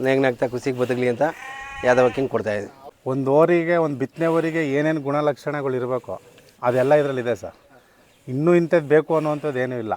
ನೇಗ್ನಾಗ್ತಾ ಖುಷಿಗೆ ಬದುಕಲಿ ಅಂತ ಯಾವ್ದೋ ವಾಕಿಂಗ್ ಕೊಡ್ತಾಯಿದ್ವಿ. ಒಂದು ಓರಿಗೆ, ಒಂದು ಬಿತ್ತನೆ ಓರಿಗೆ ಏನೇನು ಗುಣಲಕ್ಷಣಗಳು ಇರಬೇಕು ಅದೆಲ್ಲ ಇದರಲ್ಲಿದೆ ಸರ್. ಇನ್ನೂ ಇಂಥದ್ದು ಬೇಕು ಅನ್ನುವಂಥದ್ದು ಏನೂ ಇಲ್ಲ.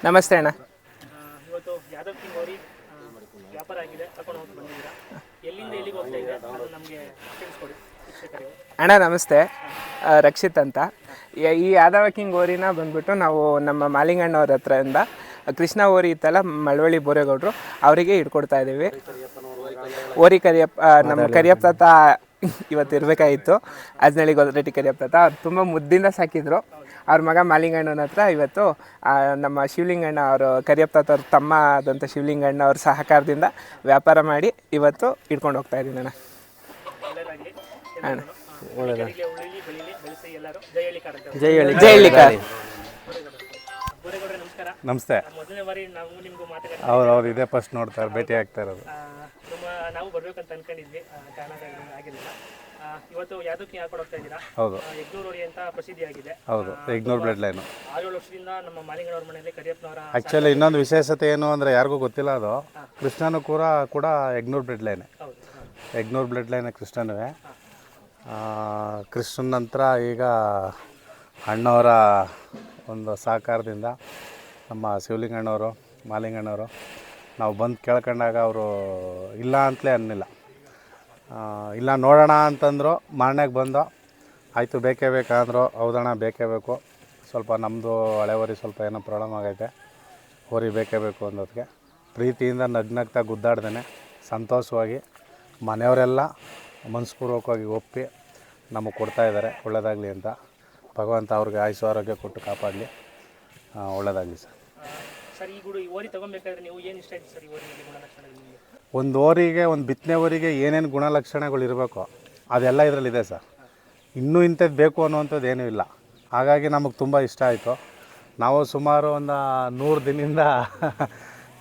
ನಮಸ್ತೆ ಅಣ್ಣ. ಇವತ್ತು ಯಾದವ್ ಕಿಂಗ್ ಅವರಿ ವ್ಯಾಪಾರ ಆಗಿದೆ, ತಗೊಂಡು ಹೋಗಿ ಬಂದಿದ್ದೀರಾ. ಎಲ್ಲಿಂದ ಎಲ್ಲಿಗೆ ಹೋಗ್ತಾ ಇದೆ ಅದು ನಮಗೆ ತಿಳಿಸ್ಕೊಡಿ ವೀಕ್ಷಕರಿಗೆ. ಅಣ್ಣ ನಮಸ್ತೆ, ರಕ್ಷಿತ್ ಅಂತ. ಈ ಯಾದವ ಕಿಂಗ್ ಓರಿನ ಬಂದ್ಬಿಟ್ಟು ನಾವು ನಮ್ಮ ಮಾಲಿಂಗಣ್ಣವ್ರ ಹತ್ರದಿಂದ ಕೃಷ್ಣ ಓರಿ ಇತ್ತಲ್ಲ, ಮಳವಳ್ಳಿ ಬೋರೇಗೌಡರು ಅವರಿಗೆ ಇಟ್ಕೊಡ್ತಾ ಇದ್ದೀವಿ. ಓರಿ ಕರಿಯಪ್ಪ, ನಮ್ಮ ಕರಿಯಪ್ಪ ತಾತ ಇವತ್ತು ಇರಬೇಕಾಗಿತ್ತು. ಅಜ್ನಳ್ಳಿ ಗೊಲ್ರೆಡ್ಡಿ ಕರಿಯಪ್ಪ ತಾತ ಅವ್ರು ತುಂಬ ಮುದ್ದಿಂದ ಸಾಕಿದ್ರು. ಅವ್ರ ಮಗ ಮಾಲಿಂಗಣ್ಣನ ಹತ್ರ ಇವತ್ತು ನಮ್ಮ ಶಿವಲಿಂಗಣ್ಣ ಅವರು, ಕರಿಯಪ್ಪ ತಾತ ಅವ್ರ ತಮ್ಮ ಆದಂಥ ಶಿವಲಿಂಗಣ್ಣ ಅವ್ರ ಸಹಕಾರದಿಂದ ವ್ಯಾಪಾರ ಮಾಡಿ ಇವತ್ತು ಇಟ್ಕೊಂಡು ಹೋಗ್ತಾ ಇದ್ದೀನಿ ಅಣ್ಣ. ಅಣ್ಣ ಜೈ ಹೇಳಿ. ನಮಸ್ತೆ. ಅವ್ರು ಇದೇ ಫಸ್ಟ್ ನೋಡ್ತಾರೆ, ಭೇಟಿ ಆಗ್ತಾ ಇರೋದು. ನಾವು ಬರ್ಬೇಕಂತ ಅನ್ಕೊಂಡಿದ್ವಿ, ಕಾರಣ ಆಗಿರಲಿಲ್ಲ. ಇವತ್ತು ಯಾದಕ್ಕೆ ಹಾಕೊಂಡು ಹೋಗ್ತಾ ಇದ್ದೀರಾ? ಹೌದು, ಯಗ್ನೂರ್ ಓರಿ ಅಂತ ಪ್ರಸಿದ್ಧಿಯಾಗಿದೆ. ಹೌದು, ಯಗ್ನೂರ್ ಬ್ಲಡ್ ಲೈನು. 6 ವರ್ಷದಿಂದ ನಮ್ಮ ಮಾಲಿಂಗನವ್ರ ಮನೆಯಲ್ಲಿ ಕರಿಯಪ್ಪನವರ. ಆ್ಯಕ್ಚುಲಿ ಇನ್ನೊಂದು ವಿಶೇಷತೆ ಏನು ಅಂದರೆ ಯಾರಿಗೂ ಗೊತ್ತಿಲ್ಲ, ಅದು ಕೃಷ್ಣನೂ ಕೂಡ ಯಗ್ನೂರ್ ಬ್ಲಡ್ ಲೈನೇ. ಯಗ್ನೂರ್ ಬ್ಲಡ್ ಲೈನೇ ಕೃಷ್ಣನುವೆ. ಕೃಷ್ಣನ ನಂತರ ಈಗ ಅಣ್ಣವರ ಒಂದು ಸಹಕಾರದಿಂದ ನಮ್ಮ ಶಿವಲಿಂಗಣ್ಣವರು, ಮಾಲಿಂಗಣ್ಣವರು ನಾವು ಬಂದು ಕೇಳ್ಕೊಂಡಾಗ ಅವರು ಇಲ್ಲ ಅಂತಲೇ ಅನ್ನಿಲ್ಲ. ಇಲ್ಲ ನೋಡೋಣ ಅಂತಂದರು. ಮಾರನೆಗೆ ಬಂದು ಆಯಿತು ಬೇಕೇ ಬೇಕಂದ್ರು. ಹೌದಣ್ಣ ಬೇಕೇ ಬೇಕು, ಸ್ವಲ್ಪ ನಮ್ಮದು ಹಳೆ ಓರಿ ಸ್ವಲ್ಪ ಏನೋ ಪ್ರಾಬ್ಲಮ್ ಆಗೈತೆ, ಓರಿ ಬೇಕೇ ಬೇಕು ಅನ್ನೋದಕ್ಕೆ ಪ್ರೀತಿಯಿಂದ ನಗ್ನಗ್ತಾ ಗುದ್ದಾಡ್ದೇ ಸಂತೋಷವಾಗಿ ಮನೆಯವರೆಲ್ಲ ಮನಸ್ಪೂರ್ವಕವಾಗಿ ಒಪ್ಪಿ ನಮಗೆ ಕೊಡ್ತಾಯಿದ್ದಾರೆ. ಒಳ್ಳೆಯದಾಗಲಿ ಅಂತ ಭಗವಂತ ಅವ್ರಿಗೆ ಆಯುಷ್ಯ ಆರೋಗ್ಯ ಕೊಟ್ಟು ಕಾಪಾಡಲಿ. ಒಳ್ಳೆಯದಾಗಲಿ ಸರ್. ಸರ್, ಈ ಓರಿ ತೊಗೊಬೇಕಾದ್ರೆ ನೀವು ಏನು ಇಷ್ಟ ಆಯ್ತು ಸರ್? ಈ ಓರಿಗೆ ಗುಣಲಕ್ಷಣಗಳು ನಿಮಗೆ? ಒಂದು ಓರಿಗೆ, ಒಂದು ಬಿತ್ತನೆ ಓರಿಗೆ ಏನೇನು ಗುಣಲಕ್ಷಣಗಳು ಇರಬೇಕು ಅದೆಲ್ಲ ಇದರಲ್ಲಿದೆ ಸರ್. ಇನ್ನೂ ಇಂಥದ್ದು ಬೇಕು ಅನ್ನುವಂಥದ್ದು ಏನೂ ಇಲ್ಲ. ಹಾಗಾಗಿ ನಮಗೆ ತುಂಬ ಇಷ್ಟ ಆಯಿತು. ನಾವು ಸುಮಾರು ಒಂದು 100 ದಿನದಿಂದ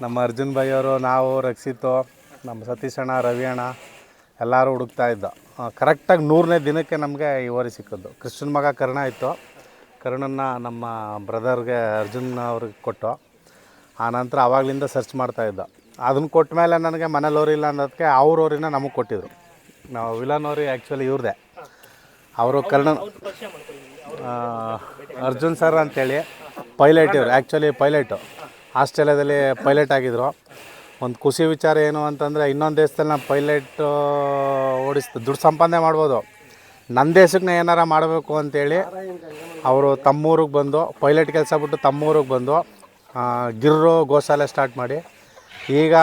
ನಮ್ಮ ಅರ್ಜುನ್ ಭೈಯವರು, ನಾವು, ರಕ್ಷಿತು, ನಮ್ಮ ಸತೀಶ್ ಅಣ್ಣ, ರವಿ ಅಣ್ಣ ಎಲ್ಲರೂ ಹುಡುಕ್ತಾ ಇದ್ದೋ. ಕರೆಕ್ಟಾಗಿ 100ನೇ ದಿನಕ್ಕೆ ನಮಗೆ ಈ ಓರಿ ಸಿಕ್ಕಿದ್ದು. ಕೃಷ್ಣನ ಮಗ ಕರ್ಣ ಇತ್ತು, ಕರ್ಣನ್ನ ನಮ್ಮ ಬ್ರದರ್ಗೆ ಅರ್ಜುನ್ ಅವ್ರಿಗೆ ಕೊಟ್ಟು ಆನಂತರ ಆವಾಗಲಿಂದ ಸರ್ಚ್ ಮಾಡ್ತಾಯಿದ್ದ. ಅದನ್ನು ಕೊಟ್ಟ ಮೇಲೆ ನನಗೆ ಮನೇಲಿ ಓರಿ ಇಲ್ಲ ಅನ್ನೋದಕ್ಕೆ ಅವ್ರ ಓರಿನ ನಮಗೆ ಕೊಟ್ಟಿದ್ರು. ನಾವು ವಿಲನ್ ಓರಿ ಆ್ಯಕ್ಚುಲಿ ಇವ್ರದೇ. ಅವರು ಕರ್ಣ ಅರ್ಜುನ್ ಸರ್ ಅಂತೇಳಿ ಪೈಲಟ್, ಇವರು ಆ್ಯಕ್ಚುಲಿ ಪೈಲಟು, ಆಸ್ಟ್ರೇಲಿಯಾದಲ್ಲಿ ಪೈಲಟ್ ಆಗಿದ್ದರು. ಒಂದು ಖುಷಿ ವಿಚಾರ ಏನು ಅಂತಂದರೆ, ಇನ್ನೊಂದು ದೇಶದಲ್ಲಿ ನಾನು ಪೈಲಟ್ ದುಡ್ಡು ಸಂಪಾದನೆ ಮಾಡ್ಬೋದು, ನನ್ನ ದೇಶಕ್ಕೆ ಏನಾರ ಮಾಡಬೇಕು ಅಂತೇಳಿ ಅವರು ತಮ್ಮೂರಿಗೆ ಬಂದು ಪೈಲಟ್ ಕೆಲಸ ಬಿಟ್ಟು ತಮ್ಮೂರಿಗೆ ಬಂದು ಗಿರ್ರು ಗೋಶಾಲೆ ಸ್ಟಾರ್ಟ್ ಮಾಡಿ ಈಗ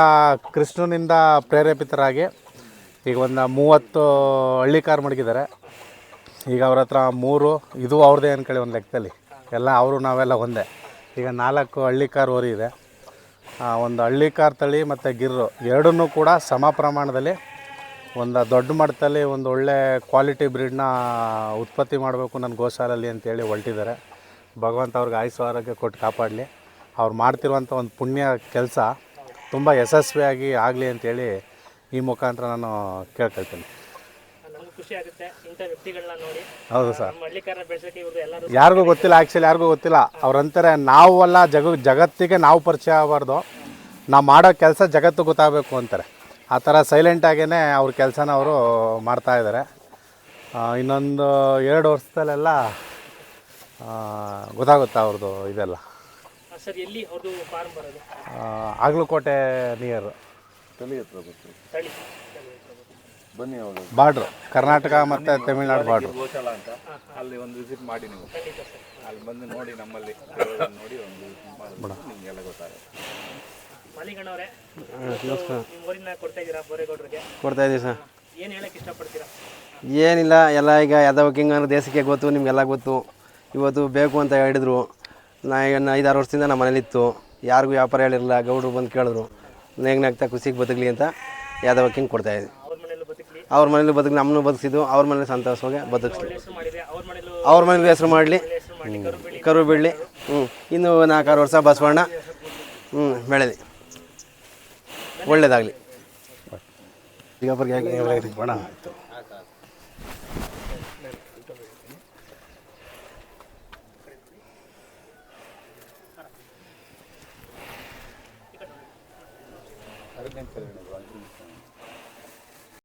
ಕೃಷ್ಣನಿಂದ ಪ್ರೇರೇಪಿತರಾಗಿ ಈಗ ಒಂದು 30 ಹಳ್ಳಿ ಕಾರ್ ಮಡಗಿದ್ದಾರೆ. ಈಗ ಅವ್ರ ಹತ್ರ 3 ಇದು ಅವ್ರದ್ದೇ ಅನ್ಕೊಳ್ಳಿ ಒಂದು ಲೆಕ್ಕದಲ್ಲಿ, ಎಲ್ಲ ಅವರು ನಾವೆಲ್ಲ ಒಂದೇ. ಈಗ 4 ಹಳ್ಳಿ ಕಾರ್ ಓರಿ ಇದೆ. ಒಂದು ಹಳ್ಳಿ ಕಾರ್ ತಳಿ ಮತ್ತು ಗಿರ್ರು ಎರಡನ್ನೂ ಕೂಡ ಸಮ ಪ್ರಮಾಣದಲ್ಲಿ ಒಂದು ದೊಡ್ಡ ಮಟ್ಟದಲ್ಲಿ ಒಂದು ಒಳ್ಳೆ ಕ್ವಾಲಿಟಿ ಬ್ರೀಡ್ನ ಉತ್ಪತ್ತಿ ಮಾಡಬೇಕು ನನ್ನ ಗೋಶಾಲಲ್ಲಿ ಅಂತೇಳಿ ಹೊರಟಿದ್ದಾರೆ. ಭಗವಂತ ಅವ್ರಿಗೆ ಆಯುಸ್ಸು ಆರೋಗ್ಯ ಕೊಟ್ಟು ಕಾಪಾಡಲಿ. ಅವ್ರು ಮಾಡ್ತಿರುವಂಥ ಒಂದು ಪುಣ್ಯ ಕೆಲಸ ತುಂಬ ಯಶಸ್ವಿಯಾಗಿ ಆಗಲಿ ಅಂತೇಳಿ ಈ ಮುಖಾಂತರ ನಾನು ಕೇಳ್ಕೊಳ್ತೀನಿ. ನಮ್ಗೆ ಖುಷಿ ಆಗುತ್ತೆ ಇಂಥ ವ್ಯಕ್ತಿಗಳನ್ನ ನೋಡಿ. ಹೌದು ಸರ್, ನಮ್ಮ ಹಳ್ಳಿಕಾರನ ಬೆಳೆಸೋಕೆ ಇವ್ರು ಎಲ್ಲರೂ ಯಾರಿಗೂ ಗೊತ್ತಿಲ್ಲ, ಆ್ಯಕ್ಚುಲಿ ಯಾರಿಗೂ ಗೊತ್ತಿಲ್ಲ. ಅವ್ರಂತಾರೆ ನಾವೆಲ್ಲ ಜಗತ್ತಿಗೆ ನಾವು ಪರಿಚಯ ಆಗಬಾರ್ದು, ನಾವು ಮಾಡೋ ಕೆಲಸ ಜಗತ್ತು ಗೊತ್ತಾಗಬೇಕು ಅಂತಾರೆ. ಆ ಥರ ಸೈಲೆಂಟಾಗೇ ಅವ್ರ ಕೆಲಸನ ಅವರು ಮಾಡ್ತಾಯಿದ್ದಾರೆ. ಇನ್ನೊಂದು 2 ವರ್ಷದಲ್ಲೆಲ್ಲ ಗೊತ್ತಾಗುತ್ತೆ ಅವ್ರದ್ದು ಇದೆಲ್ಲ. ಸರ್ ಎಲ್ಲಿ ಅವ್ರದ್ದು ಫಾರ್ಮ್ ಬರೋದು? ಆಗ್ಲಕೋಟೆ ನಿಯರ್ ತಳಿ ಬನ್ನಿ ಅವರು ಬಾರ್ಡ್ರು, ಕರ್ನಾಟಕ ಮತ್ತು ತಮಿಳ್ನಾಡು ಬಾರ್ಡ್ರು. ಗೋಶಾಲ ಅಂತ ಅಲ್ಲಿ ಒಂದು ವಿಸಿಟ್ ಮಾಡಿ ನೀವು, ಅಲ್ಲಿ ಬಂದು ನೋಡಿ, ನಮ್ಮಲ್ಲಿ ನೋಡಿ ಒಂದು ವಿಸಿಟ್ ಮಾಡಿದ್ರೆ ನಿಮಗೆಲ್ಲ ಗೊತ್ತಾಗುತ್ತೆ. ಮಾಲಿಗಣ್ಣವರೇ, ನಿಮ್ಮ ಊರಿನ ಕೊಡ್ತಾ ಇದ್ದೀರಾ ಬೋರೇಗೌಡರಿಗೆ? ಕೊಡ್ತಾಯಿದ್ದೀವಿ ಸರ್. ಏನು ಹೇಳಕ್ಕೆ ಇಷ್ಟಪಡ್ತೀರಾ? ಏನಿಲ್ಲ, ಎಲ್ಲ ಈಗ ಯಾದವ ಕಿಂಗ್ ಅನ್ನೋ ದೇಶಕ್ಕೆ ಗೊತ್ತು, ನಿಮಗೆಲ್ಲ ಗೊತ್ತು. ಇವತ್ತು ಬೇಕು ಅಂತ ಹೇಳಿದ್ರು. ನಾ ಈಗ 5-6 ವರ್ಷದಿಂದ ನಮ್ಮ ಮನೇಲಿತ್ತು, ಯಾರಿಗೂ ವ್ಯಾಪಾರ ಹೇಳಿರಲಿಲ್ಲ. ಗೌಡರು ಬಂದು ಕೇಳಿದ್ರು, ನೆಗ್ನಾಗ್ತಾ ಖುಷಿಗೆ ಬದುಕಲಿ ಅಂತ ಯಾದವ ಕಿಂಗ್ ಕೊಡ್ತಾಯಿದ್ವಿ. ಅವ್ರ ಮನೇಲೂ ಬದುಕಲಿ, ಅವ್ರ ಮನೇಲಿ ಬದುಕಲಿ, ನಮ್ಮನ್ನು ಬದುಕಿಸಿದ್ದು, ಅವ್ರ ಮನೇಲಿ ಸಂತೋಷವಾಗಿ ಬದುಕಿಸ್ಲಿ, ಹೆಸರು ಮಾಡಿದೆ, ಅವ್ರ ಮನೇಲೂ ಅವ್ರ ಮನೇಲಿ ಹೆಸರು ಮಾಡಲಿ, ಹೆಸರು ಮಾಡಿ ಕರು ಬೆಳಿ. ಕರು ಬಿಡಲಿ. ಇನ್ನು 4-6 ವರ್ಷ ಬಸವಣ್ಣ ಬೆಳೆಲಿ, ಒಳ್ಳೇದಾಗಲಿ. ಈಗ ಬಣ ಅದಕ್ಕೆ